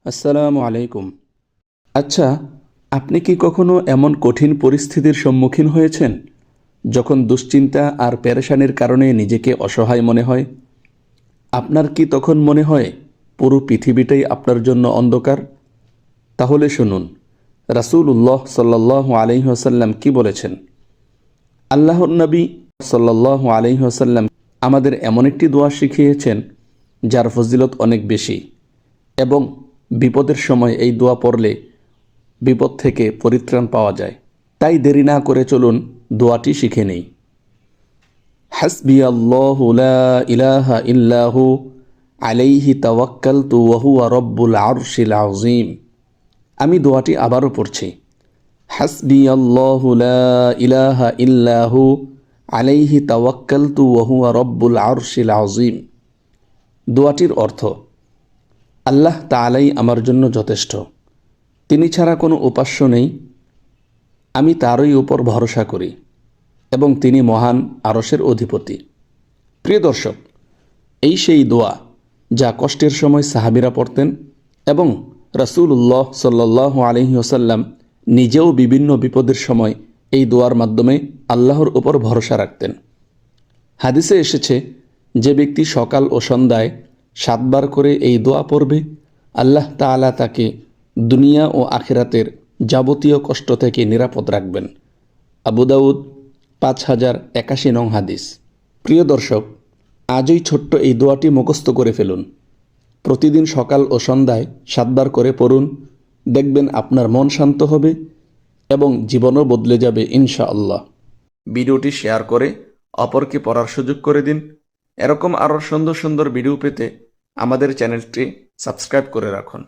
আসসালামু আলাইকুম। আচ্ছা, আপনি কি কখনো এমন কঠিন পরিস্থিতির সম্মুখীন হয়েছেন যখন দুশ্চিন্তা আর পেরেশানির কারণে নিজেকে অসহায় মনে হয়? আপনার কি তখন মনে হয় পুরো পৃথিবীটাই আপনার জন্য অন্ধকার? তাহলে শুনুন, রাসূলুল্লাহ সাল্লাল্লাহু আলাইহি ওয়াসাল্লাম কি বলেছেন। আল্লাহর নবী সাল্লাল্লাহু আলাইহি ওয়াসাল্লাম আমাদের এমন একটি দোয়া শিখিয়েছেন যার ফজিলত অনেক বেশি, এবং বিপদের সময় এই দোয়া পড়লে বিপদ থেকে পরিত্রাণ পাওয়া যায়। তাই দেরি না করে চলুন দোয়াটি শিখে নেই। হাসবি আল্লাহু লা ইলাহা ইল্লাহু আলাইহি তাওয়াক্কালতু ওয়া হুয়া রব্বুল আরশিল আযীম। আমি দোয়াটি আবারও পড়ছি। হাসবি আল্লাহু লা ইলাহা ইল্লাহু আলাইহি তাওয়াক্কালতু ওয়া হুয়া রব্বুল আরশিল আযীম। দোয়াটির অর্থ, আল্লাহ তাআলাই আমার জন্য যথেষ্ট, তিনি ছাড়া কোনো উপাস্য নেই, আমি তারই উপর ভরসা করি এবং তিনি মহান আরশের অধিপতি। প্রিয় দর্শক, এই সেই দোয়া যা কষ্টের সময় সাহাবীরা পড়তেন এবং রাসূলুল্লাহ সাল্লাল্লাহু আলাইহি ওয়াসাল্লাম নিজেও বিভিন্ন বিপদের সময় এই দোয়ার মাধ্যমে আল্লাহর উপর ভরসা রাখতেন। হাদিসে এসেছে, যে ব্যক্তি সকাল ও সন্ধ্যায় 7 বার করে এই দোয়া পড়বে, আল্লাহ তাআলা তাকে দুনিয়া ও আখিরাতের যাবতীয় কষ্ট থেকে নিরাপদ রাখবেন। আবু দাউদ 5081 নং হাদিস। প্রিয় দর্শক, আজই ছোট্ট এই দোয়াটি মুখস্থ করে ফেলুন। প্রতিদিন সকাল ও সন্ধ্যায় 7 বার করে পড়ুন, দেখবেন আপনার মন শান্ত হবে এবং জীবনও বদলে যাবে ইনশাআল্লাহ। ভিডিওটি শেয়ার করে অপরকে পড়ার সুযোগ করে দিন। এরকম আরও সুন্দর সুন্দর ভিডিও পেতে আমাদের চ্যানেলটি সাবস্ক্রাইব করে রাখুন।